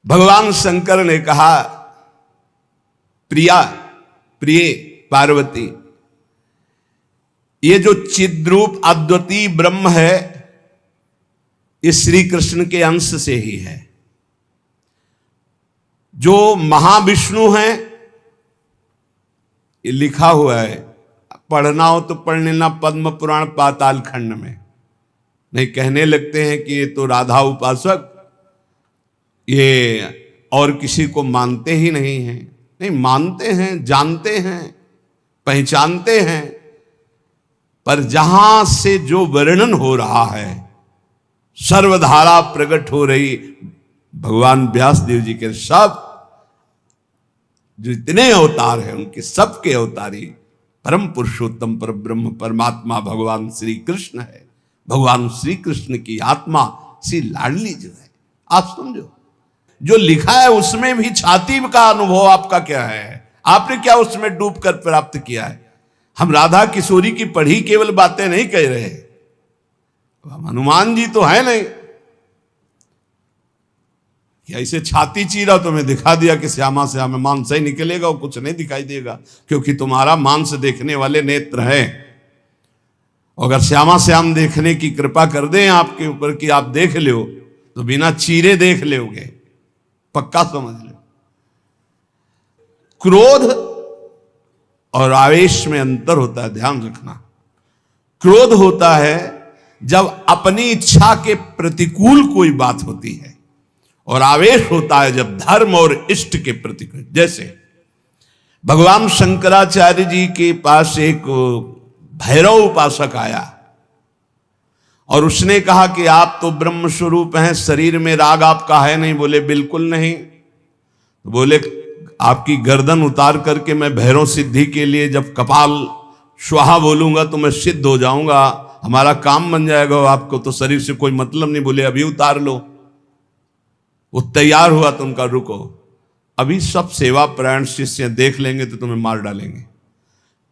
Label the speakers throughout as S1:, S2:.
S1: भगवान शंकर ने कहा, प्रिया, प्रिय पार्वती, ये जो चिद्रूप अद्वितीय ब्रह्म है ये श्री कृष्ण के अंश से ही है। जो महाविष्णु हैं ये लिखा हुआ है, पढ़ना हो तो पढ़ लेना पद्म पुराण पाताल खंड में। नहीं कहने लगते हैं कि ये तो राधा उपासक ये और किसी को मानते ही नहीं हैं। नहीं, मानते हैं, जानते हैं, पहचानते हैं, पर जहां से जो वर्णन हो रहा है, सर्वधारा प्रकट हो रही भगवान व्यासदेव जी के सब जितने अवतार हैं उनके सबके अवतारी परम पुरुषोत्तम पर ब्रह्म परमात्मा भगवान श्री कृष्ण है। भगवान श्री कृष्ण की आत्मा श्री लाडली जो है, आप समझो जो लिखा है उसमें भी छाती का अनुभव आपका क्या है, आपने क्या उसमें डूब कर प्राप्त किया है। हम राधा किशोरी की पढ़ी केवल बातें नहीं कह रहे, हम हनुमान जी तो है नहीं कि ऐसे छाती चीरा तो मैं दिखा दिया कि श्यामा श्याम मांस ही निकलेगा और कुछ नहीं दिखाई देगा, क्योंकि तुम्हारा मांस देखने वाले नेत्र हैं। अगर श्यामा श्याम देखने की कृपा कर दें आपके ऊपर कि आप देख लो तो बिना चीरे देख लोगे, पक्का समझ लो। क्रोध और आवेश में अंतर होता है, ध्यान रखना। क्रोध होता है जब अपनी इच्छा के प्रतिकूल कोई बात होती है, और आवेश होता है जब धर्म और इष्ट के प्रतिकूल। जैसे भगवान शंकराचार्य जी के पास एक भैरव उपासक आया और उसने कहा कि आप तो ब्रह्म स्वरूप हैं, शरीर में राग आपका है नहीं। बोले बिल्कुल नहीं। तो बोले आपकी गर्दन उतार करके मैं भैरव सिद्धि के लिए जब कपाल स्वाहा बोलूंगा तो मैं सिद्ध हो जाऊंगा, हमारा काम बन जाएगा, आपको तो शरीर से कोई मतलब नहीं। बोले अभी उतार लो। वो तैयार हुआ तो उनका रुको, अभी सब सेवा परायण शिष्य देख लेंगे तो तुम्हें मार डालेंगे।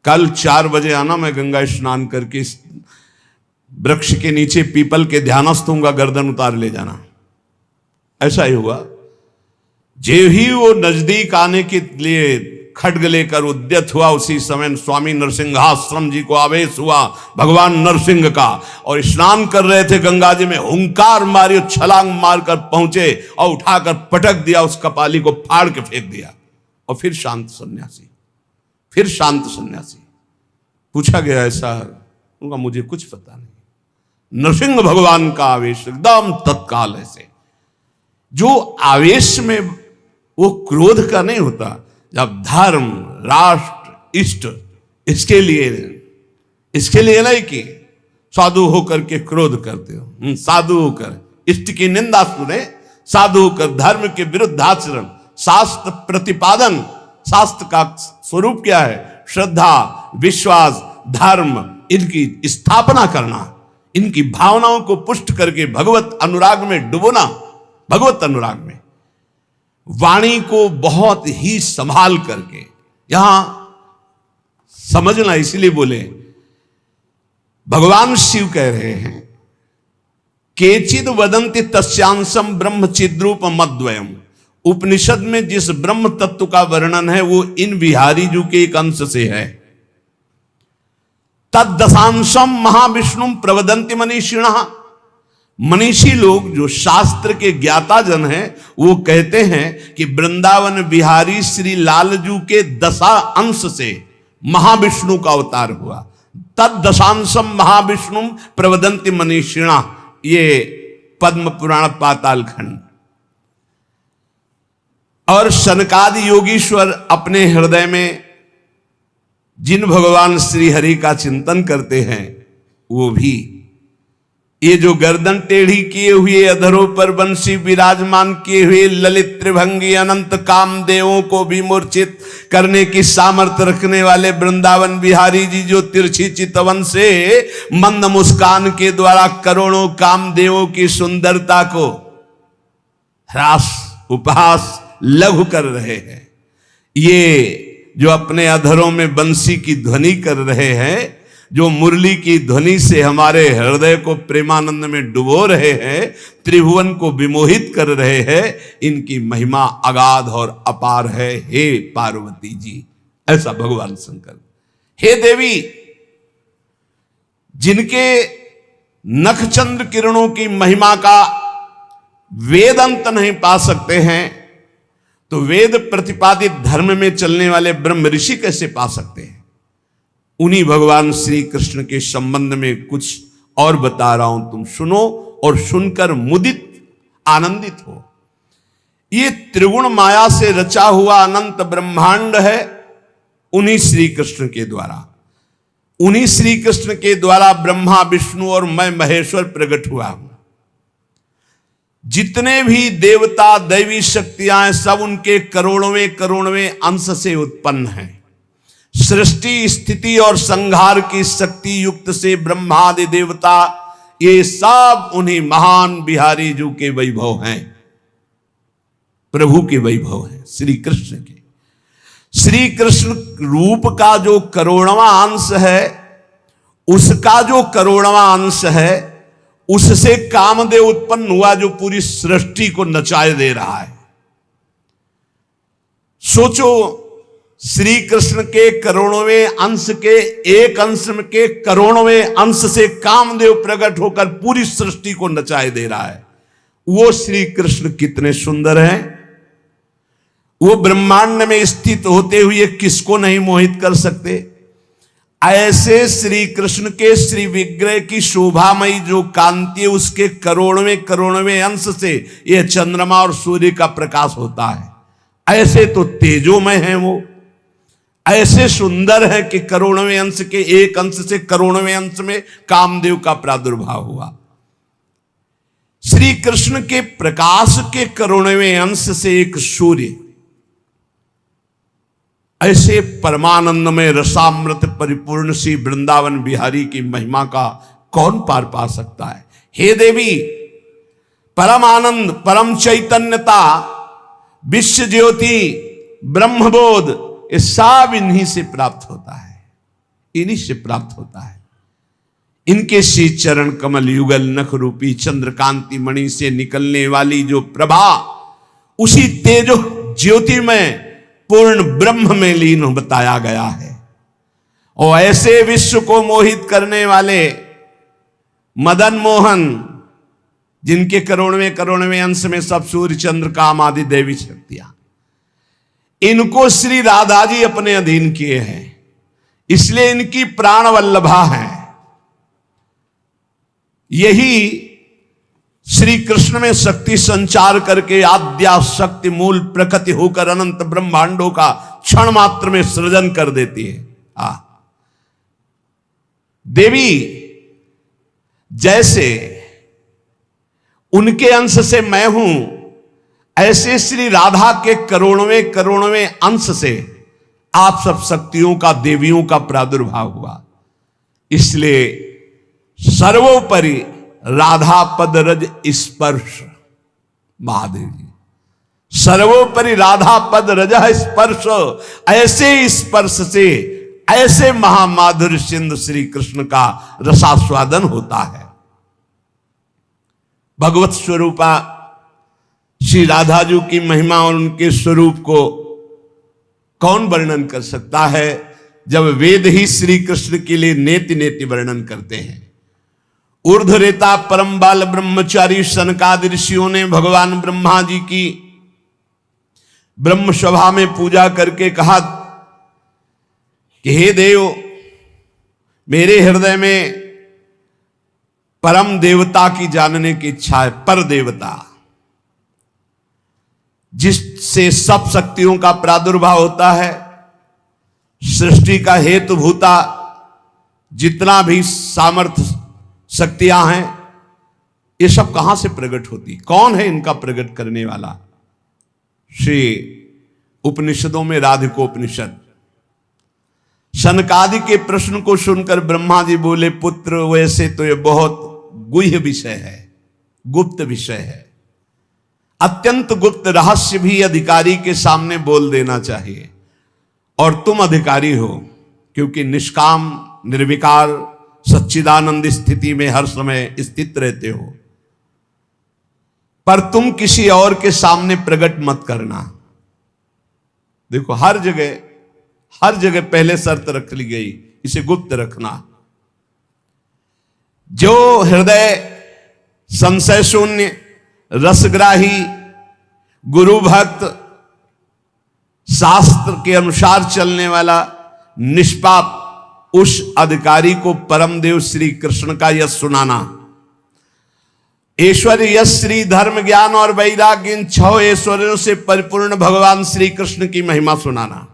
S1: कल 4 बजे आना, मैं गंगा स्नान करके वृक्ष के नीचे पीपल के ध्यानस्थ होऊंगा, गर्दन उतार ले जाना। ऐसा ही हुआ। जे ही वो नजदीक आने के लिए खड्ग लेकर उद्यत हुआ, उसी समय स्वामी नरसिंहाश्रम जी को आवेश हुआ भगवान नरसिंह का, और स्नान कर रहे थे गंगा जी में, हुंकार मारी, छलांग मारकर पहुंचे और उठाकर पटक दिया, उस कपाली को फाड़ के फेंक दिया। और फिर शांत सन्यासी, फिर शांत सन्यासी। पूछा गया ऐसा, उनका मुझे कुछ पता नहीं। नरसिंह भगवान का आवेश एकदम तत्काल ऐसे, जो आवेश में वो क्रोध का नहीं होता। जब धर्म, राष्ट्र, इष्ट, इसके लिए नहीं कि साधु होकर के क्रोध करते हो, साधु होकर इष्ट की निंदा सुने, साधु होकर धर्म के विरुद्ध आचरण, शास्त्र प्रतिपादन। शास्त्र का स्वरूप क्या है? श्रद्धा, विश्वास, धर्म, इनकी स्थापना करना, इनकी भावनाओं को पुष्ट करके भगवत अनुराग में डुबोना। भगवत अनुराग में वाणी को बहुत ही संभाल करके, यहां समझना, इसलिए बोले भगवान शिव कह रहे हैं, केचिद वदंति तस्यांशम ब्रह्म चिद्रूप मद्वयम। उपनिषद में जिस ब्रह्म तत्व का वर्णन है वो इन बिहारी जी के एक अंश से है। तद्दशांशम महाविष्णु प्रवदंति मनीषिणः। मनीषी लोग जो शास्त्र के ज्ञाता जन हैं वो कहते हैं कि वृंदावन बिहारी श्री लालजू के 10 अंश से महाविष्णु का अवतार हुआ। तद्दशांशम महाविष्णु प्रवदंति मनीषिणा, ये पद्म पुराण पाताल खंड। और सनकादि योगीश्वर अपने हृदय में जिन भगवान श्री हरि का चिंतन करते हैं वो भी ये जो गर्दन टेढ़ी किए हुए, अधरों पर बंसी विराजमान किए हुए ललित त्रिभंगी अनंत कामदेवों को भी मूर्छित करने की सामर्थ्य रखने वाले वृंदावन बिहारी जी, जो तिरछी चितवन से मंद मुस्कान के द्वारा करोड़ों कामदेवों की सुंदरता को ह्रास, उपहास, लघु कर रहे हैं, ये जो अपने अधरों में बंसी की ध्वनि कर रहे हैं, जो मुरली की ध्वनि से हमारे हृदय को प्रेमानंद में डुबो रहे हैं, त्रिभुवन को विमोहित कर रहे हैं, इनकी महिमा अगाध और अपार है। हे पार्वती जी, ऐसा भगवान शंकर। हे देवी, जिनके नखचंद्र किरणों की महिमा का वेद अंत नहीं पा सकते हैं, तो वेद प्रतिपादित धर्म में चलने वाले ब्रह्म ऋषि कैसे पा सकते हैं? उन्हीं भगवान श्री कृष्ण के संबंध में कुछ और बता रहा हूं, तुम सुनो और सुनकर मुदित आनंदित हो। ये त्रिगुण माया से रचा हुआ अनंत ब्रह्मांड है उन्हीं श्री कृष्ण के द्वारा। उन्हीं श्री कृष्ण के द्वारा ब्रह्मा विष्णु और मैं महेश्वर प्रकट हुआ हूं। जितने भी देवता दैवी शक्तियां सब उनके करोड़वें करोड़वें अंश से उत्पन्न हैं। सृष्टि स्थिति और संहार की शक्ति युक्त से ब्रह्मादि देवता ये सब उन्हीं महान बिहारी जी के वैभव हैं, प्रभु के वैभव हैं, श्री कृष्ण के। श्री कृष्ण रूप का जो करोड़वां अंश है, उसका जो करोड़वां अंश है, उससे कामदेव उत्पन्न हुआ जो पूरी सृष्टि को नचाए दे रहा है। सोचो, श्री कृष्ण के करोड़वें अंश के एक अंश के करोड़वें अंश से कामदेव प्रकट होकर पूरी सृष्टि को नचाए दे रहा है। वो श्री कृष्ण कितने सुंदर हैं। वो ब्रह्मांड में स्थित होते हुए किसको नहीं मोहित कर सकते। ऐसे श्री कृष्ण के श्री विग्रह की शोभामयी जो कांति, उसके करोड़वें करोड़वें अंश से यह चंद्रमा और सूर्य का प्रकाश होता है। ऐसे तो तेजोमय हैं वो, ऐसे सुंदर है कि करोड़वें अंश के एक अंश से करोड़वें अंश में कामदेव का प्रादुर्भाव हुआ। श्री कृष्ण के प्रकाश के करोड़वें अंश से एक सूर्य, ऐसे परमानंद में रसामृत परिपूर्ण श्री वृंदावन बिहारी की महिमा का कौन पार पा सकता है। हे देवी, परम आनंद, परम चैतन्यता, विश्व ज्योति, ब्रह्मबोध, ये सब इन्हीं से प्राप्त होता है, इन्हीं से प्राप्त होता है। इनके श्री चरण कमल युगल नख रूपी चंद्रकांति मणि से निकलने वाली जो प्रभा, उसी तेजो ज्योति में पूर्ण ब्रह्म में लीन बताया गया है। और ऐसे विश्व को मोहित करने वाले मदन मोहन, जिनके करोड़वें करोड़वें अंश में सब सूर्य चंद्र काम आदि देवी शक्तियां, इनको श्री राधा जी अपने अधीन किए हैं, इसलिए इनकी प्राण वल्लभा है। यही श्री कृष्ण में शक्ति संचार करके आद्या शक्ति मूल प्रकृति होकर अनंत ब्रह्मांडों का क्षण मात्र में सृजन कर देती है। देवी जैसे उनके अंश से मैं हूं, ऐसे श्री राधा के करोड़वें करोड़वें अंश से आप सब शक्तियों का, देवियों का प्रादुर्भाव हुआ। इसलिए सर्वोपरि राधा पद रज स्पर्श, महादेव जी, सर्वोपरि राधा पद रज स्पर्श, ऐसे स्पर्श से ऐसे महामाधुर्य सिंधु श्री कृष्ण का रसास्वादन होता है। भगवत स्वरूपा श्री राधा जी की महिमा और उनके स्वरूप को कौन वर्णन कर सकता है, जब वेद ही श्री कृष्ण के लिए नेति नेति वर्णन करते हैं। ऊर्ध्वरेता परम बाल ब्रह्मचारी सनकादि ऋषियों ने भगवान ब्रह्मा जी की ब्रह्म सभा में पूजा करके कहा कि हे देव, मेरे हृदय में परम देवता की जानने की इच्छा है। पर देवता, जिससे सब शक्तियों का प्रादुर्भाव होता है, सृष्टि का हेतु भूता जितना भी सामर्थ्य शक्तियां हैं, ये सब कहां से प्रकट होती, कौन है इनका प्रकट करने वाला? श्री उपनिषदों में राधिकोपनिषद, सनकादि के प्रश्न को सुनकर ब्रह्मा जी बोले, पुत्र वैसे तो ये बहुत गुह्य विषय है, गुप्त विषय है, अत्यंत गुप्त रहस्य भी अधिकारी के सामने बोल देना चाहिए, और तुम अधिकारी हो, क्योंकि निष्काम निर्विकार सच्चिदानंद स्थिति में हर समय स्थित रहते हो, पर तुम किसी और के सामने प्रकट मत करना। देखो हर जगह पहले शर्त रख ली गई, इसे गुप्त रखना। जो हृदय संशय शून्य, रसग्राही, गुरु भक्त, शास्त्र के अनुसार चलने वाला, निष्पाप, उस अधिकारी को परमदेव श्री कृष्ण का यश सुनाना। ऐश्वर्य, यश, श्री, धर्म, ज्ञान और वैराग्य, इन 6 ऐश्वर्यों से परिपूर्ण भगवान श्री कृष्ण की महिमा सुनाना।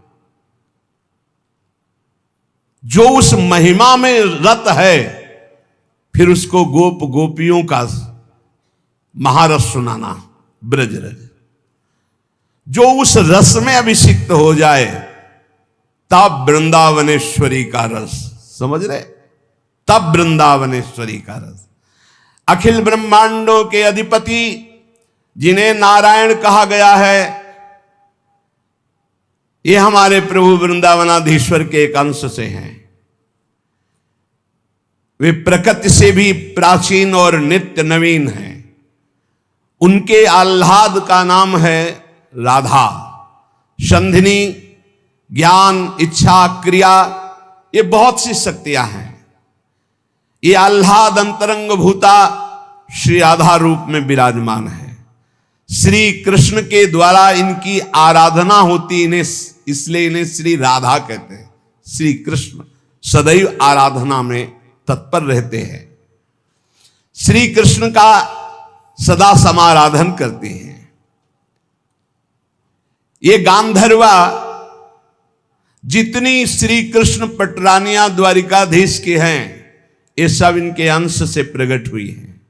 S1: जो उस महिमा में रत है, फिर उसको गोप गोपियों का महारस सुनाना, ब्रज रज। जो उस रस में अभिषिक्त हो जाए, तब वृंदावनेश्वरी का रस, समझ रहे, तब वृंदावनेश्वरी का रस। अखिल ब्रह्मांडों के अधिपति जिन्हें नारायण कहा गया है, ये हमारे प्रभु वृंदावनाधीश्वर के एक अंश से हैं। वे प्रकृति से भी प्राचीन और नित्य नवीन हैं। उनके आह्लाद का नाम है राधा। संधिनी, ज्ञान, इच्छा, क्रिया, ये बहुत सी शक्तियां हैं। ये आह्लाद अंतरंग भूता श्री राधा रूप में विराजमान है। श्री कृष्ण के द्वारा इनकी आराधना होती, इन्हें इसलिए इन्हें श्री राधा कहते हैं। श्री कृष्ण सदैव आराधना में तत्पर रहते हैं। श्री कृष्ण का सदा समाराधन करते हैं। ये गांधर्वा जितनी श्री कृष्ण पटरानियां द्वारिकाधीश के हैं, ये सब इनके अंश से प्रकट हुई हैं।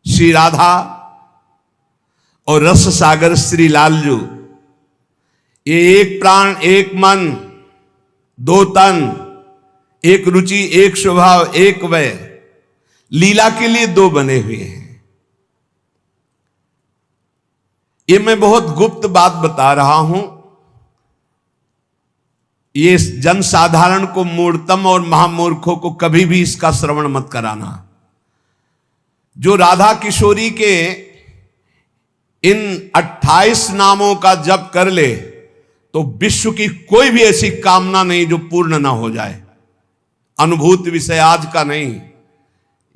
S1: श्री राधा और रस सागर श्री लालजू, ये एक प्राण, एक मन, 2 तन, एक रुचि, एक स्वभाव, एक वय, लीला के लिए 2 बने हुए हैं। ये मैं बहुत गुप्त बात बता रहा हूं। ये जन साधारण को, मूर्तम और महामूर्खों को कभी भी इसका श्रवण मत कराना। जो राधा किशोरी के इन 28 नामों का जप कर ले, तो विश्व की कोई भी ऐसी कामना नहीं जो पूर्ण ना हो जाए। अनुभूत विषय आज का नहीं,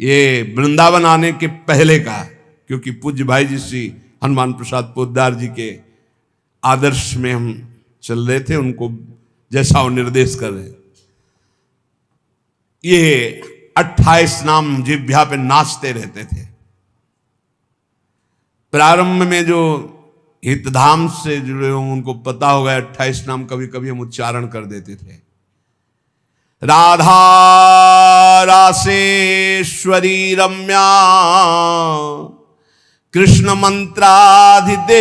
S1: ये वृंदावन आने के पहले का, क्योंकि पूज्य भाई जी श्री हनुमान प्रसाद पोद्दार जी के आदर्श में हम चल रहे थे, उनको जैसा वो निर्देश कर रहे। ये 28 नाम जिह्वा पे नाचते रहते थे। प्रारंभ में जो हितधाम से जुड़े हों उनको पता होगा, 28 नाम कभी कभी हम उच्चारण कर देते थे। राधा रासेश्वरी रम्या, कृष्ण मंत्राधिदेवता,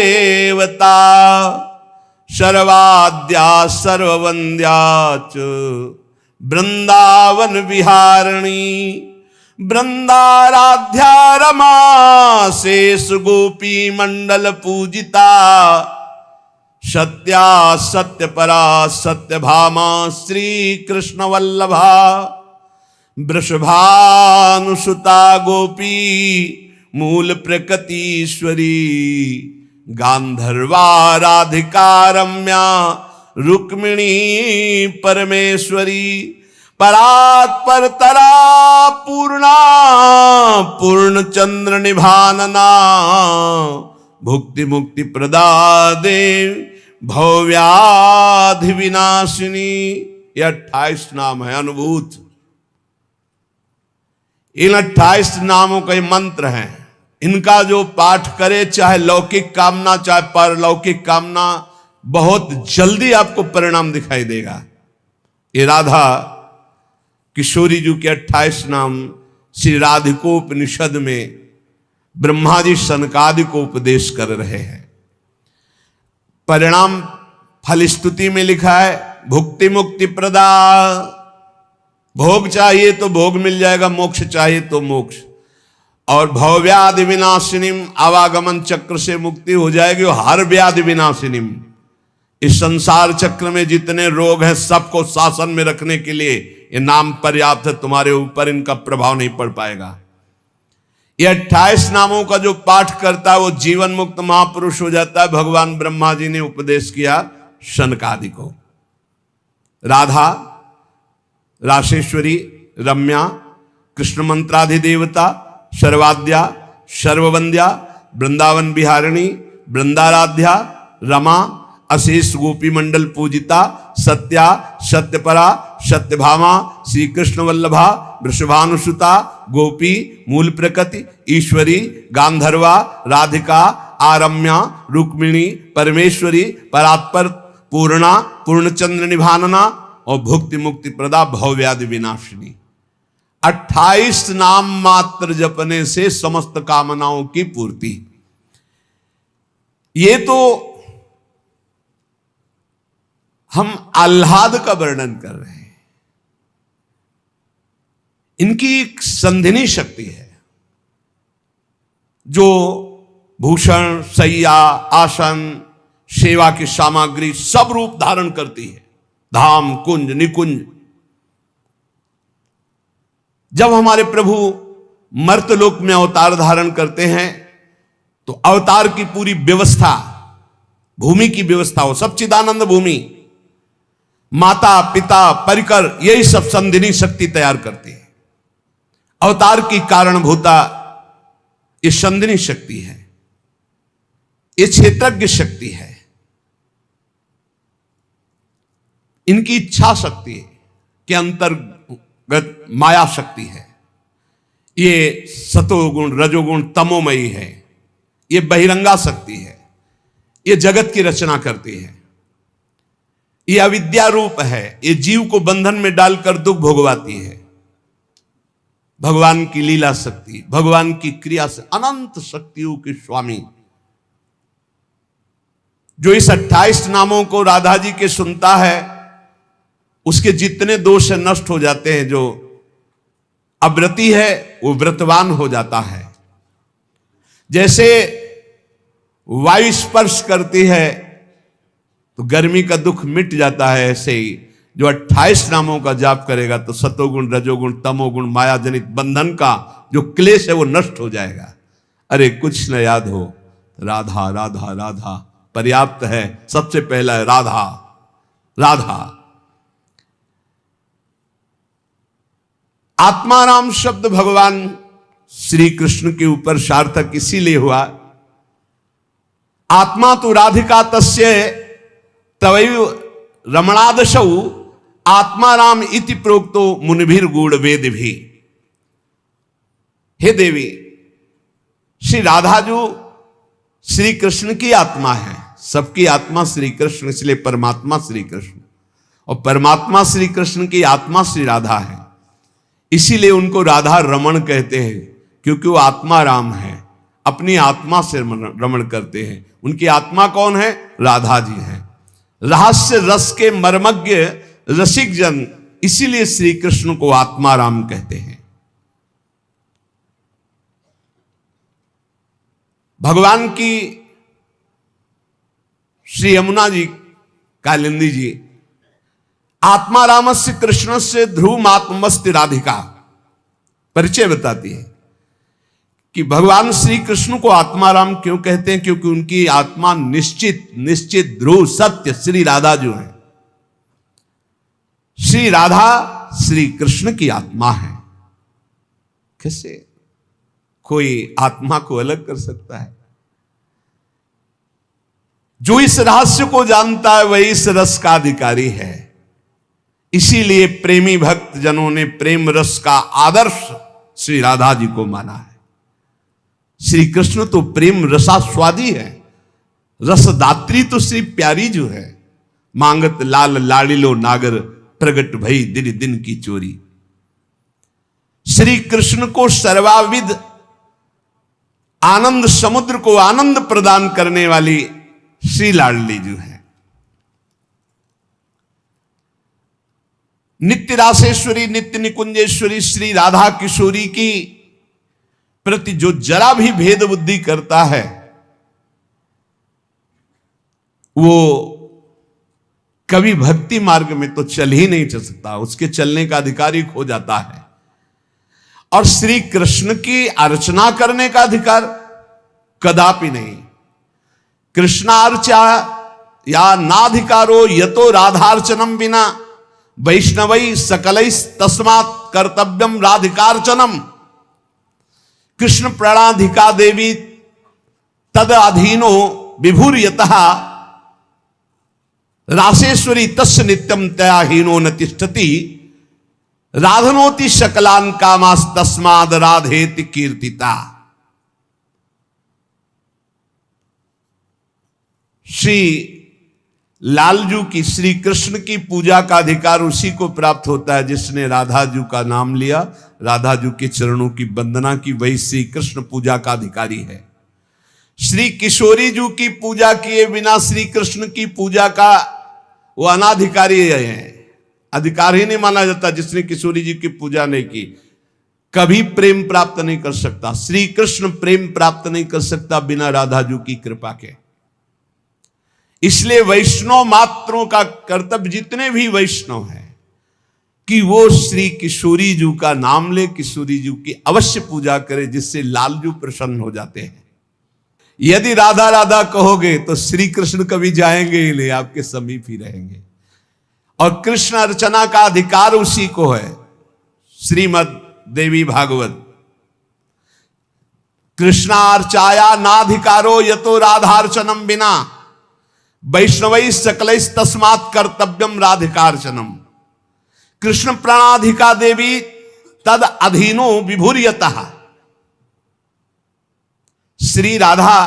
S1: सर्वाद्या सर्ववंद्या च वृंदावन विहारिणी, वृंदाराध्या रमा शेष गोपी मंडल पूजिता, सत्या सत्यपरा सत्यभामा श्री कृष्ण वल्लभा, वृषभानुसुता गोपी मूल प्रकृतीश्वरी, गांधर्वा राधिका रम्या रुक्मिणी परमेश्वरी, परात्पर तरा पूर्णा पूर्ण चंद्र निभानना, भुक्ति मुक्ति प्रदा देव भव्याधि विनाशिनी। ये 28 नाम है अनुभूत। इन 28 नामों का मंत्र है। इनका जो पाठ करे, चाहे लौकिक कामना चाहे परलौकिक कामना, बहुत जल्दी आपको परिणाम दिखाई देगा। ये राधा किशोरी जी के 28 नाम श्री राधिकोपनिषद में ब्रह्मा जी सनकादि को उपदेश कर रहे हैं। परिणाम फल स्तुति में लिखा है, भुक्ति मुक्ति प्रदा। भोग चाहिए तो भोग मिल जाएगा, मोक्ष चाहिए तो मोक्ष। और भवव्याधि विनाशिनीम, आवागमन चक्र से मुक्ति हो जाएगी। और हर व्याधि विनाशिनीम, इस संसार चक्र में जितने रोग हैं सबको शासन में रखने के लिए ये नाम पर्याप्त है, तुम्हारे ऊपर इनका प्रभाव नहीं पड़ पाएगा। ये 28 नामों का जो पाठ करता है वो जीवन मुक्त महापुरुष हो जाता है। भगवान ब्रह्मा जी ने उपदेश किया शनकादि को। राधा, राशेश्वरी, रम्या, कृष्ण मंत्राधिदेवता, सर्वाद्या, सर्ववंद्या, वृंदावन बिहारिणी, वृंदाराध्या, रमा, अशेष गोपी मंडल पूजिता, सत्या, सत्यपरा, सत्यभामा, श्री कृष्ण वल्लभा, वृषभानुसुता, गोपी, मूल प्रकृति, ईश्वरी, गांधर्वा, राधिका, आरम्या, रुक्मिणी, परमेश्वरी, परात्पर, पूर्णा, पूर्णचंद्र निभानना और भुक्ति मुक्ति प्रदा, भवव्याधि विनाशिनी। 28 नाम मात्र जपने से समस्त कामनाओं की पूर्ति। ये तो हम आह्लाद का वर्णन कर रहे हैं। इनकी एक संधिनी शक्ति है जो भूषण, शैया, आसन, सेवा की सामग्री सब रूप धारण करती है। धाम, कुंज, निकुंज। जब हमारे प्रभु मर्तलोक में अवतार धारण करते हैं तो अवतार की पूरी व्यवस्था, भूमि की व्यवस्था हो, सच्चिदानंद भूमि, माता, पिता, परिकर, यही सब संधिनी शक्ति तैयार करती है। अवतार की कारणभूता ये संधिनी शक्ति है, ये क्षेत्रज्ञ शक्ति है, इनकी इच्छा शक्ति के अंतर्गत माया शक्ति है। ये सतोगुण, रजोगुण, तमोमयी है। ये बहिरंगा शक्ति है। ये जगत की रचना करती है। ये अविद्या रूप है। ये जीव को बंधन में डालकर दुख भोगवाती है। भगवान की लीला शक्ति, भगवान की क्रिया से अनंत शक्तियों के स्वामी, जो इस 28 नामों को राधा जी के सुनता है उसके जितने दोष नष्ट हो जाते हैं। जो अव्रती है वो व्रतवान हो जाता है। जैसे वायु स्पर्श करती है तो गर्मी का दुख मिट जाता है, ऐसे ही जो 28 नामों का जाप करेगा तो सतोगुण, रजोगुण, तमोगुण, माया जनित बंधन का जो क्लेश है वो नष्ट हो जाएगा। अरे कुछ न याद हो, राधा राधा राधा पर्याप्त है। सबसे पहला है राधा राधा। आत्माराम शब्द भगवान श्री कृष्ण के ऊपर सार्थक इसीलिए हुआ, आत्मा तो राधिका तस्य तवैव रमणादशौ आत्माराम इति प्रोक्तो मुनिभिर गूढ़ वेद भी। हे देवी, श्री राधा जो श्री कृष्ण की आत्मा है, सबकी आत्मा श्री कृष्ण, इसलिए परमात्मा श्री कृष्ण, और परमात्मा श्री कृष्ण की आत्मा श्री राधा है। इसीलिए उनको राधा रमण कहते हैं, क्योंकि वो आत्मा राम है, अपनी आत्मा से रमण करते हैं। उनकी आत्मा कौन है? राधा जी हैं। रहस्य रस के मर्मज्ञ रसिक जन, इसीलिए श्री कृष्ण को आत्मा राम कहते हैं। भगवान की श्री यमुना जी, कालिंदी जी, आत्मा रामस्य कृष्ण से ध्रुव आत्मस्ति राधिका परिचय बताती है कि भगवान श्री कृष्ण को आत्मा राम क्यों कहते हैं? क्योंकि उनकी आत्मा निश्चित निश्चित ध्रुव सत्य श्री राधा जो है, श्री राधा श्री कृष्ण की आत्मा है। कैसे कोई आत्मा को अलग कर सकता है? जो इस रहस्य को जानता है वही इस रस का अधिकारी है। इसीलिए प्रेमी भक्त जनों ने प्रेम रस का आदर्श श्री राधा जी को माना है। श्री कृष्ण तो प्रेम रसास्वादी है, रसदात्री तो श्री प्यारी जो है। मांगत लाल लाड़िलो नागर, प्रगट भई दिन दिन की चोरी। श्री कृष्ण को सर्वाविद आनंद समुद्र को आनंद प्रदान करने वाली श्री लाडली जो है। नित्य रासेश्वरी, नित्य निकुंजेश्वरी श्री राधा किशोरी की प्रति जो जरा भी भेद बुद्धि करता है वो कभी भक्ति मार्ग में तो चल ही नहीं चल सकता, उसके चलने का अधिकार ही खो जाता है। और श्री कृष्ण की अर्चना करने का अधिकार कदापि नहीं। कृष्णार्चा या नाधिकारो यतो राधार्चनम बिना वैष्णवई सकलै तस्मात् कर्तव्यम राधिकार्चनम। कृष्ण प्रणाधिका देवी तद अधीनो विभूर्यतः रासेश्वरी तस्य नित्यम तयाहीनो न तिष्ठति राधनोति शकलान कामास तस्माद राधेति कीर्तिता। श्री लालजू की, श्री कृष्ण की पूजा का अधिकार उसी को प्राप्त होता है जिसने राधाजू का नाम लिया, राधाजू के चरणों की वंदना की, वही श्री कृष्ण पूजा का अधिकारी है। श्री किशोरी जू की पूजा किए बिना श्री कृष्ण की पूजा का वो अनाधिकारी है, अधिकार ही नहीं माना जाता। जिसने किशोरी जी की पूजा नहीं की कभी प्रेम प्राप्त नहीं कर सकता। श्री कृष्ण प्रेम प्राप्त नहीं कर सकता बिना राधाजू की कृपा के। इसलिए वैष्णव मात्रों का कर्तव्य, जितने भी वैष्णव हैं, कि वो श्री किशोरी जू का नाम ले, किशोरी जू की अवश्य पूजा करे, जिससे लालजू प्रसन्न हो जाते हैं। यदि राधा राधा कहोगे तो श्री कृष्ण कभी जाएंगे ही नहीं, आपके समीप ही रहेंगे। और कृष्ण अर्चना का अधिकार उसी को है। श्रीमद देवी भागवत, कृष्णार्चाया नाधिकारो यतो राधार्चनम बिना वैष्णवै सकलै तस्मात् कर्तव्यम राधिकार्चनम। कृष्ण प्रणाधिका देवी तद अधीनो विभूर्यतः। श्री राधा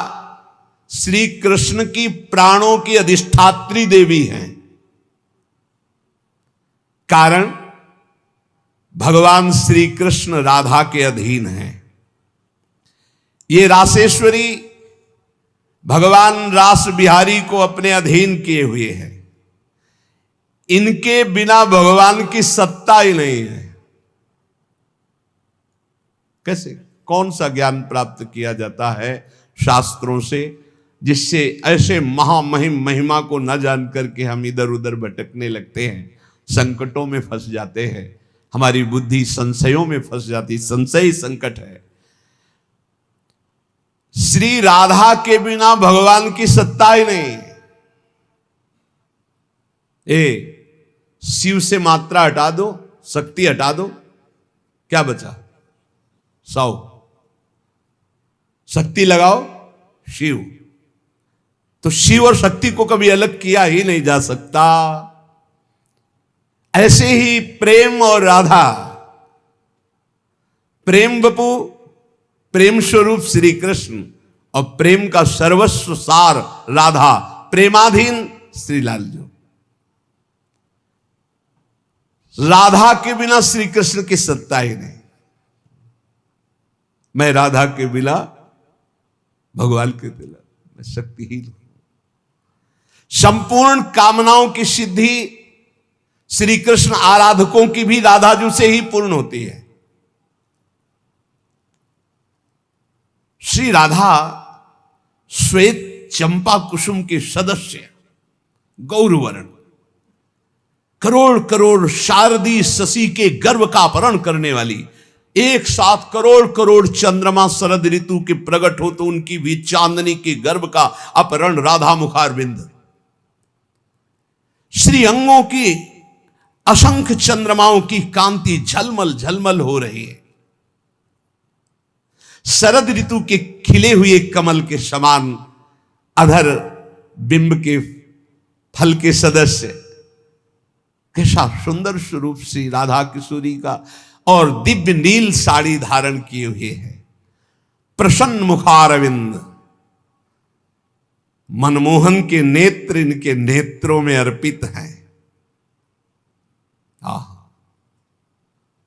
S1: श्री कृष्ण की प्राणों की अधिष्ठात्री देवी हैं। कारण भगवान श्री कृष्ण राधा के अधीन हैं। ये रासेश्वरी भगवान रास बिहारी को अपने अधीन किए हुए हैं। इनके बिना भगवान की सत्ता ही नहीं है। कैसे, कौन सा ज्ञान प्राप्त किया जाता है शास्त्रों से, जिससे ऐसे महामहिम महिमा को न जान करके हम इधर उधर भटकने लगते हैं, संकटों में फंस जाते हैं, हमारी बुद्धि संशयों में फंस जाती। संशय ही संकट है। श्री राधा के बिना भगवान की सत्ता ही नहीं। शिव से मात्रा हटा दो, शक्ति हटा दो, क्या बचा? 100। शक्ति लगाओ शिव। तो शिव और शक्ति को कभी अलग किया ही नहीं जा सकता। ऐसे ही प्रेम और राधा, प्रेम बपू, प्रेम स्वरूप श्री कृष्ण, और प्रेम का सर्वस्व सार राधा, प्रेमाधीन श्री लालजू। राधा के बिना श्री कृष्ण की सत्ता ही नहीं। मैं राधा के बिना भगवान के बिना मैं शक्तिहीन हूं। संपूर्ण कामनाओं की सिद्धि श्री कृष्ण आराधकों की भी राधाजू से ही पूर्ण होती है। श्री राधा श्वेत चंपा कुसुम के सदस्य, गौरवर्ण, करोड़ करोड़ शारदी शशि के गर्भ का अपहरण करने वाली, एक साथ करोड़ करोड़ चंद्रमा शरद ऋतु के प्रकट हो तो उनकी भी चांदनी के गर्भ का अपहरण राधा मुखारविंद। श्री अंगों की असंख्य चंद्रमाओं की कांति झलमल झलमल हो रही है। शरद ऋतु के खिले हुए कमल के समान अधर बिंब के फल के सदस्य, कैसा सुंदर स्वरूप श्री राधा किशोरी का। और दिव्य नील साड़ी धारण किए हुए हैं, प्रसन्न मुखारविंद, मनमोहन के नेत्र इनके नेत्रों में अर्पित हैं।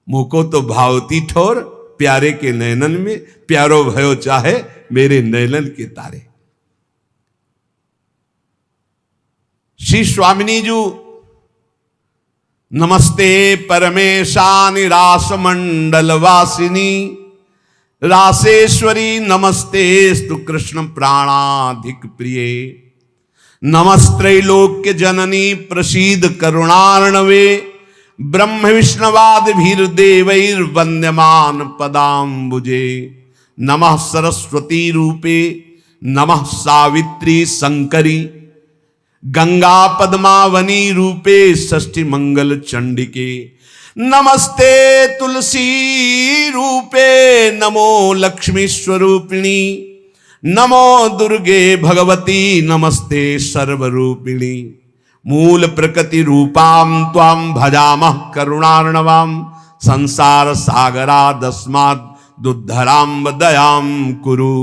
S1: मुको तो भावती ठोर प्यारे के नयनन में, प्यारो भयो चाहे मेरे नयनन के तारे। श्री स्वामिनी जू, नमस्ते परमेशानि रास मंडल वासिनी, रासेश्वरी नमस्ते स्तु कृष्ण प्राणाधिक प्रिय। नमस्त्रैलोक्य जननी प्रसीद करुणार्णवे ब्रह्म विष्णवाद भीर देवैर्वन्द्यमान पदाम्बुजे नमः सरस्वती रूपे नमः सावित्री शंकरी गंगा पद्मावनी रूपे षष्ठी मंगल चंडिके नमस्ते तुलसी रूपे नमो लक्ष्मी स्वरूपिणी नमो दुर्गे भगवती नमस्ते सर्वरूपिणी मूल प्रकृति रूपाम त्वाम भजामः करुणार्णवाम संसार सागरादस्माद् दुद्धराम दयाम कुरु।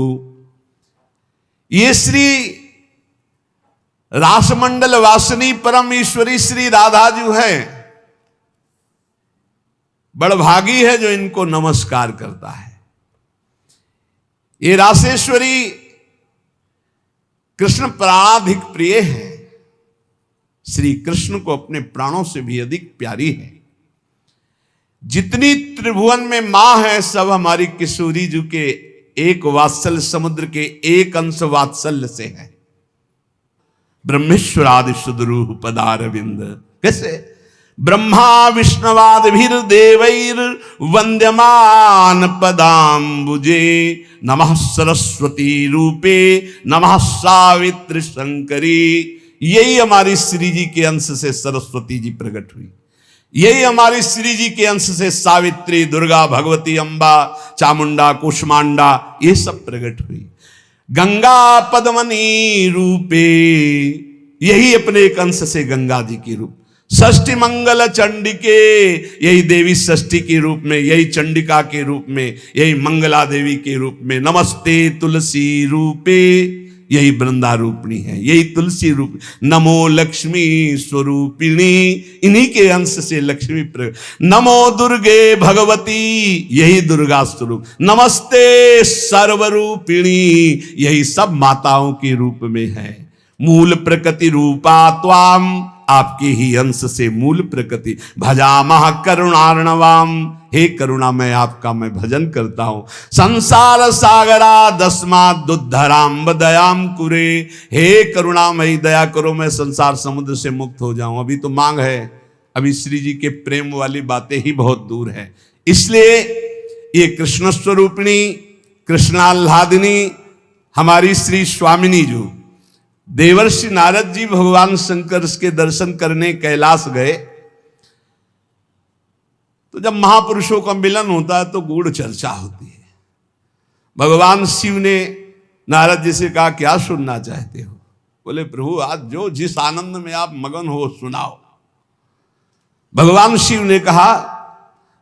S1: ये श्री रासमंडल वासिनी परम ईश्वरी श्री राधा जी है। बड़भागी है जो इनको नमस्कार करता है। ये रासेश्वरी कृष्ण प्राणाधिक प्रिय है, श्री कृष्ण को अपने प्राणों से भी अधिक प्यारी है। जितनी त्रिभुवन में मां है सब हमारी किशोरी जी के एक वात्सल्य समुद्र के एक अंश वात्सल्य से है। ब्रह्मेश्वरादि सुदरूह पदारविंद कैसे ब्रह्मा विष्णवाद भीर देवैर वंद्यमान पदाम्बुजे नमः सरस्वती रूपे नमः सावित्री शंकरी। यही हमारी श्री जी के अंश से सरस्वती जी प्रकट हुई, यही हमारी श्री जी के अंश से सावित्री दुर्गा भगवती अंबा चामुंडा कुष्मांडा ये सब प्रकट हुई। गंगा पद्मनी रूपे यही अपने एक अंश से गंगा जी की रूप। षष्ठी मंगल चंडिके यही देवी षष्ठी के रूप में, यही चंडिका के रूप में, यही मंगला देवी के रूप में। नमस्ते तुलसी रूपे यही वृंदा रूपिणी है, यही तुलसी रूप। नमो लक्ष्मी स्वरूपिणी इन्हीं के अंश से लक्ष्मी प्रकट। नमो दुर्गे भगवती यही दुर्गा स्वरूप। नमस्ते सर्वरूपिणी यही सब माताओं के रूप में है। मूल प्रकृति रूपा त्वाम आपके ही अंश से मूल प्रकृति। भजामः करुणार्णवाम हे करुणामय आपका मैं भजन करता हूं। संसार सागरा दस्माद् दुद्धराम दयाम कुरे हे करुणामयी दया करो मैं संसार समुद्र से मुक्त हो जाऊं। अभी तो मांग है, अभी श्री जी के प्रेम वाली बातें ही बहुत दूर है। इसलिए ये कृष्ण स्वरूपिणी कृष्णाल्हादिनी हमारी श्री स्वामिनी जो देवर्षि नारद जी भगवान शंकर के दर्शन करने कैलाश गए तो जब महापुरुषों का मिलन होता है तो गूढ़ चर्चा होती है। भगवान शिव ने नारद जी से कहा क्या सुनना चाहते हो? बोले प्रभु आज जो जिस आनंद में आप मगन हो सुनाओ। भगवान शिव ने कहा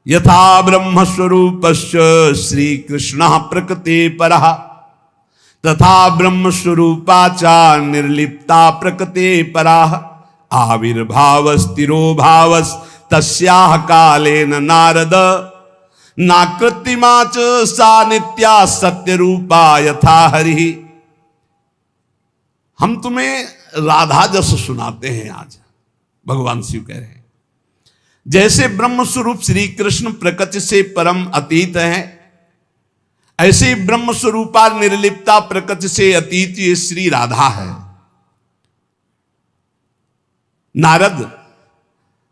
S1: यथा ब्रह्म स्वरूपस्य श्री कृष्ण प्रकृति परः तथा ब्रह्म स्वरूपा चा निर्लिप्ता प्रकृति पराः आविर्भावस्तिरो भावस् तस्याः कालेन नारद नाकृत्रिमा च सा नित्या सत्य रूपा यथा हरि। हम तुम्हें राधा जस सुनाते हैं आज। भगवान शिव कह रहे हैं जैसे ब्रह्म स्वरूप श्री कृष्ण प्रकृति से परम अतीत है ऐसे ही ब्रह्म स्वरूपा निर्लिप्ता प्रकृति से अतीत ये श्री राधा है। नारद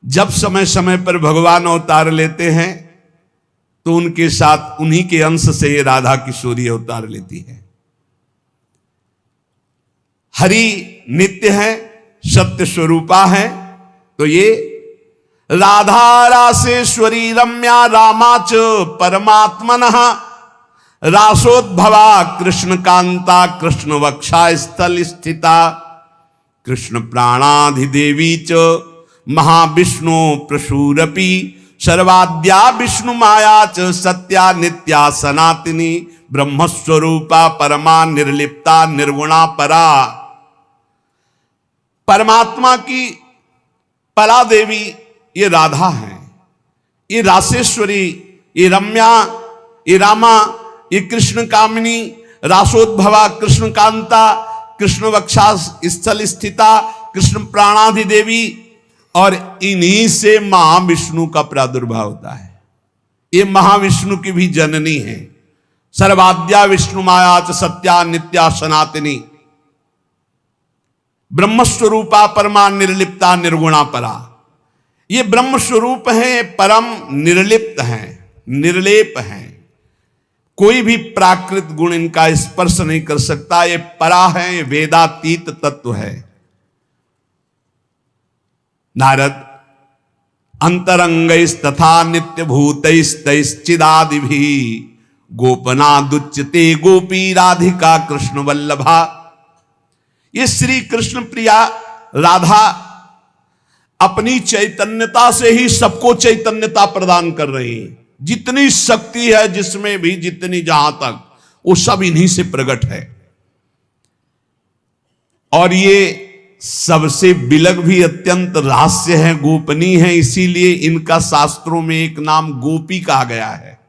S1: जब समय समय पर भगवान अवतार लेते हैं तो उनके साथ उन्हीं के अंश से ये राधा किशोरी अवतार लेती है। हरि नित्य है, सत्य स्वरूपा है, तो ये राधा रासेश्वरी रम्या रामाच परमात्मनः रासोद्भवा कृष्ण कांता कृष्ण वक्षा स्थल स्थिता कृष्ण प्राणाधिदेवी च महाविष्णु प्रसूरपि सर्वाद्या विष्णु माया च सत्या नित्या सनातनी ब्रह्मस्वरूपा परमा निर्लिप्ता निर्गुणा परा। परमात्मा की परा देवी ये राधा है, ये रासेश्वरी, ये रम्या, ये रामा, ये कृष्ण कामिनी, रासोद्भवा कृष्ण कांता कृष्ण वक्षा स्थल स्थिता कृष्ण प्राणाधिदेवी और इन्हीं से महाविष्णु का प्रादुर्भाव होता है। ये महाविष्णु की भी जननी है। सर्वाद्या विष्णु माया च सत्या नित्या सनातनी। ब्रह्मस्वरूपा परमा निर्लिप्ता निर्गुणा परा। ये ब्रह्म स्वरूप हैं, परम निर्लिप्त हैं, निर्लेप हैं, कोई भी प्राकृत गुण इनका स्पर्श नहीं कर सकता। ये परा है, ये वेदातीत तत्व है। नारद अंतरंगैस्तथा नित्य भूतैस्तैश्चिदादि भी गोपनादुच्यते गोपी राधिका कृष्ण वल्लभा। ये श्री कृष्ण प्रिया राधा अपनी चैतन्यता से ही सबको चैतन्यता प्रदान कर रही है। जितनी शक्ति है जिसमें भी, जितनी जहां तक, वो सब इन्हीं से प्रकट है। और ये सबसे बिलग भी अत्यंत रहस्य है, गोपनीय है। इसीलिए इनका शास्त्रों में एक नाम गोपी कहा गया है।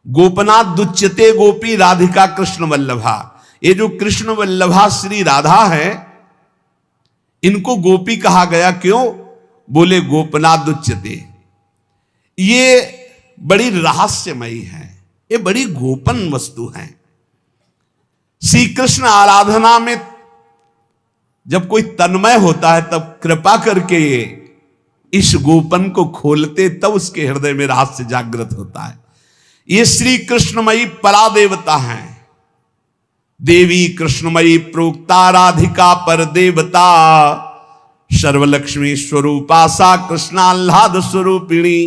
S1: गोपनाथ दुच्यते गोपी राधिका कृष्ण वल्लभा। ये जो कृष्ण वल्लभा श्री राधा है, इनको गोपी कहा गया। क्यों? बोले गोपनाथ दुच्यते, ये बड़ी रहस्यमयी है, ये बड़ी गोपन वस्तु है। श्री कृष्ण आराधना में जब कोई तन्मय होता है, तब कृपा करके इस गोपन को खोलते, तब उसके हृदय में रहस्य जागृत होता है। ये श्री कृष्णमयी परा देवता हैं। देवी कृष्णमयी प्रोक्ता राधिका पर देवता, सर्वलक्ष्मी स्वरूपा सा कृष्णाह्लाद स्वरूपिणी,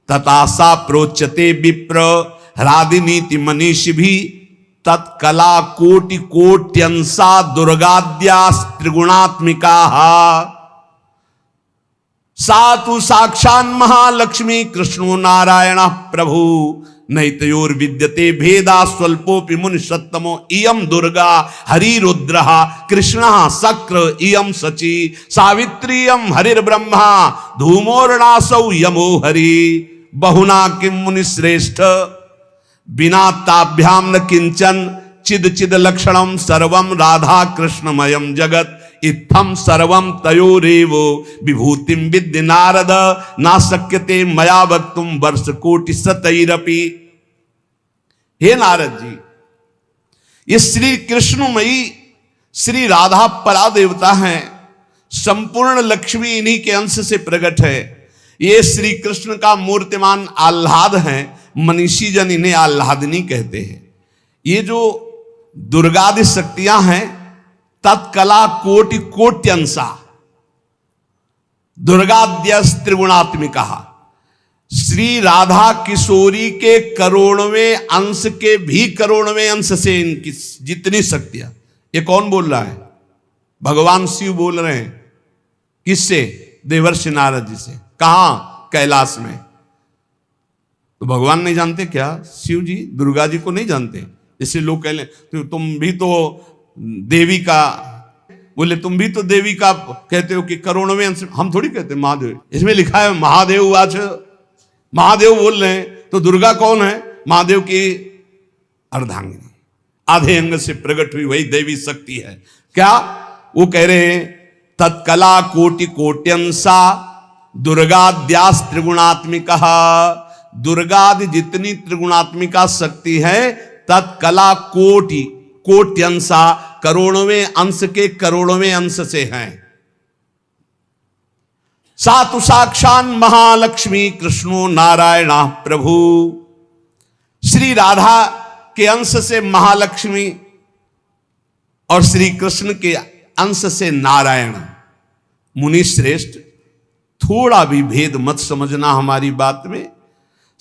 S1: तथा सा प्रोच्यते विप्र हरादिनीति मनीषि भी, तत्कला कोटि कोट्यंसा दुर्गाद्या त्रिगुणात्मिका। सातु साक्षान् महालक्ष्मी कृष्णो नारायण प्रभु, नैतयोर विद्यते भेदा स्वल्पोपि मुनि सत्तमो। इयं दुर्गा हरिरुद्रः कृष्णः शक्र इयं शची, सावित्री इयं हरिर्ब्रह्मा धूमोर्णासौ यमो हरि। बहुना किं मुनि श्रेष्ठ बिना ताभ्याम न किंचन, चिद चिद लक्षणम सर्वम राधा कृष्णमयम जगत, इत्थम सर्वम तयोरेव विभूतिम विद्य नारद, ना शक्यते मया वक्तुम वर्ष कोटि शतैरपि। हे नारद जी, ये श्री कृष्णमयी श्री राधा परा देवता हैं। संपूर्ण लक्ष्मी इन्हीं के अंश से प्रकट है। ये श्री कृष्ण का मूर्तिमान आह्लाद है। मनीषी जन इन्हें आह्लादिनी कहते हैं। ये जो दुर्गादि शक्तियां हैं, तत्कला कोटि कोट्यंसा, दुर्गाद्यस त्रिगुणात्मिका। श्री राधा किशोरी के करोड़वें अंश के भी करोड़वें अंश से इनकी जितनी शक्तियां। ये कौन बोल रहा है? भगवान शिव बोल रहे हैं। किससे? देवर्षि नारद जी से। कहां? कैलाश में। तो भगवान नहीं जानते क्या? शिव जी दुर्गा जी को नहीं जानते? जैसे लोग कह लें तो तुम भी तो देवी का, बोले तुम भी तो देवी का कहते हो कि करोड़वें अंश। हम थोड़ी कहते महादेव, इसमें लिखा है महादेव आज, महादेव बोल रहे हैं। तो दुर्गा कौन है? महादेव की अर्धांगिनी, आधे अंग से प्रकट हुई वही देवी शक्ति है। क्या वो कह रहे हैं? तत्कला कोटि कोट्यंसा दुर्गाद्यास त्रिगुणात्मिका। दुर्गादि जितनी त्रिगुणात्मिका शक्ति है, तत्कला कोटि कोट्यंसा, करोड़वें अंश के करोड़वें अंश से हैं। सातु साक्षान महालक्ष्मी कृष्णो नारायण प्रभु। श्री राधा के अंश से महालक्ष्मी और श्री कृष्ण के अंश से नारायण। मुनि श्रेष्ठ, थोड़ा भी भेद मत समझना हमारी बात में।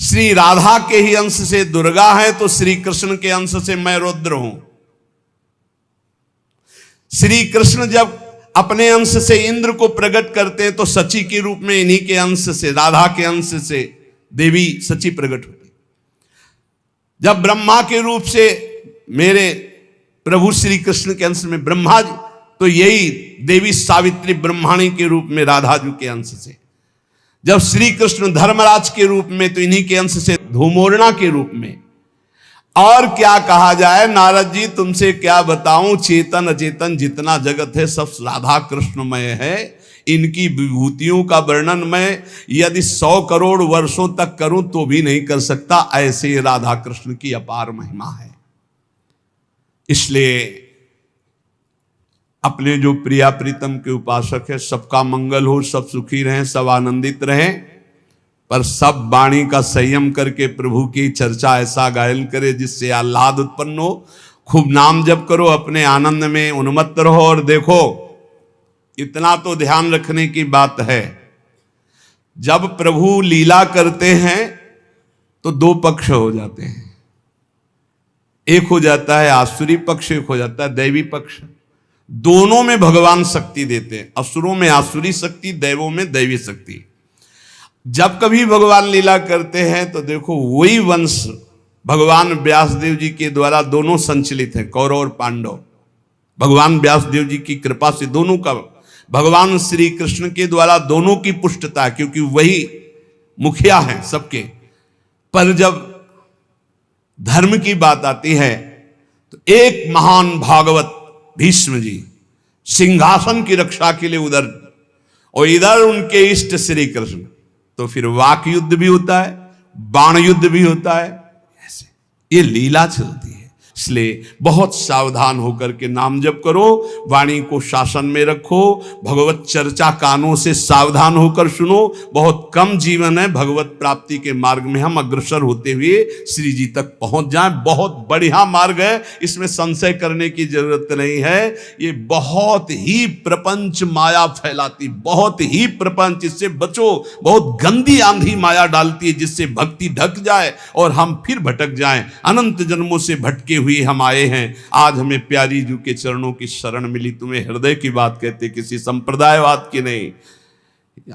S1: श्री राधा के ही अंश से दुर्गा है, तो श्री कृष्ण के अंश से मैं रुद्र हूं। श्री कृष्ण जब अपने अंश से इंद्र को प्रकट करते हैं, तो सची के रूप में इन्हीं के अंश से, राधा के अंश से देवी सची प्रकट होती। जब ब्रह्मा के रूप से मेरे प्रभु श्री कृष्ण के अंश में ब्रह्मा जी, तो यही देवी सावित्री ब्रह्माणी के रूप में राधा जी के अंश से। जब श्री कृष्ण धर्मराज के रूप में, तो इन्हीं के अंश से धूमोरणा के रूप में। और क्या कहा जाए नारद जी, तुमसे क्या बताऊं, चेतन अचेतन जितना जगत है सब राधा कृष्णमय है। इनकी विभूतियों का वर्णन मैं यदि 100 करोड़ वर्षों तक करूं तो भी नहीं कर सकता। ऐसे राधा कृष्ण की अपार महिमा है। इसलिए अपने जो प्रिया प्रीतम के उपासक है, सबका मंगल हो, सब सुखी रहें, सब आनंदित रहें, पर सब वाणी का संयम करके प्रभु की चर्चा ऐसा गायन करे जिससे आह्लाद उत्पन्न हो। खूब नाम जप करो, अपने आनंद में उन्मत्त रहो। और देखो, इतना तो ध्यान रखने की बात है, जब प्रभु लीला करते हैं तो दो पक्ष हो जाते हैं। एक हो जाता है आसुरी पक्ष, एक हो जाता है दैवी पक्ष। दोनों में भगवान शक्ति देते हैं, असुरों में आसुरी शक्ति, दैवों में दैवी शक्ति। जब कभी भगवान लीला करते हैं तो देखो, वही वंश भगवान व्यासदेव जी के द्वारा दोनों संचलित हैं, कौरव और पांडव। भगवान व्यासदेव जी की कृपा से दोनों का, भगवान श्री कृष्ण के द्वारा दोनों की पुष्टता, क्योंकि वही मुखिया हैं सबके। पर जब धर्म की बात आती है तो एक महान भागवत भीष्म जी सिंहासन की रक्षा के लिए उधर, और इधर उनके इष्ट श्री कृष्ण। तो फिर वाक युद्ध भी होता है, बाण युद्ध भी होता है, ऐसे ये लीला चलती है। इसलिए बहुत सावधान होकर के नाम जप करो, वाणी को शासन में रखो, भगवत चर्चा कानों से सावधान होकर सुनो। बहुत कम जीवन है, भगवत प्राप्ति के मार्ग में हम अग्रसर होते हुए श्री जी तक पहुंच जाएं। बहुत बढ़िया मार्ग है, इसमें संशय करने की जरूरत नहीं है। ये बहुत ही प्रपंच माया फैलाती, बहुत ही प्रपंच, इससे बचो। बहुत गंदी आंधी माया डालती है, जिससे भक्ति ढक जाए और हम फिर भटक जाएं। अनंत जन्मों से भटके हुए हम आए हैं, आज हमें प्यारी जू के चरणों की शरण मिली। तुम्हें हृदय की बात कहते, किसी संप्रदायवाद की नहीं।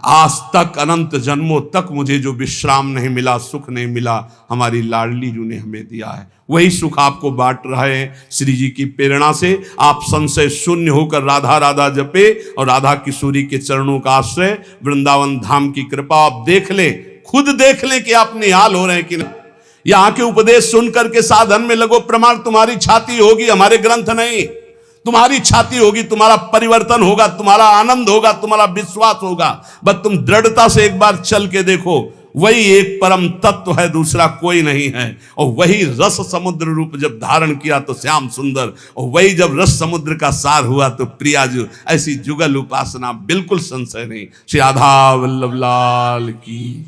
S1: आज तक अनंत जन्मों तक मुझे जो विश्राम नहीं मिला, सुख नहीं मिला, हमारी लाडली जू ने हमें दिया है। वही सुख आपको बांट रहे हैं श्री जी की प्रेरणा से। आप संशय शून्य होकर राधा राधा जपे और राधा किशोरी के चरणों का आश्रय, वृंदावन धाम की कृपा आप देख लें, खुद देख लें कि आप निहाल हो रहे हैं कि नहीं। यहां के उपदेश सुन करके साधन में लगो, प्रमाण तुम्हारी छाती होगी, हमारे ग्रंथ नहीं। तुम्हारी छाती होगी, तुम्हारा परिवर्तन होगा, तुम्हारा आनंद होगा, तुम्हारा विश्वास होगा। बस तुम दृढ़ता से एक बार चल के देखो, वही एक परम तत्व है, दूसरा कोई नहीं है। और वही रस समुद्र रूप जब धारण किया तो श्याम सुंदर, और वही जब रस समुद्र का सार हुआ तो प्रियाजू। ऐसी जुगल उपासना, बिल्कुल संशय नहीं। श्री राधा वल्लभ लाल की।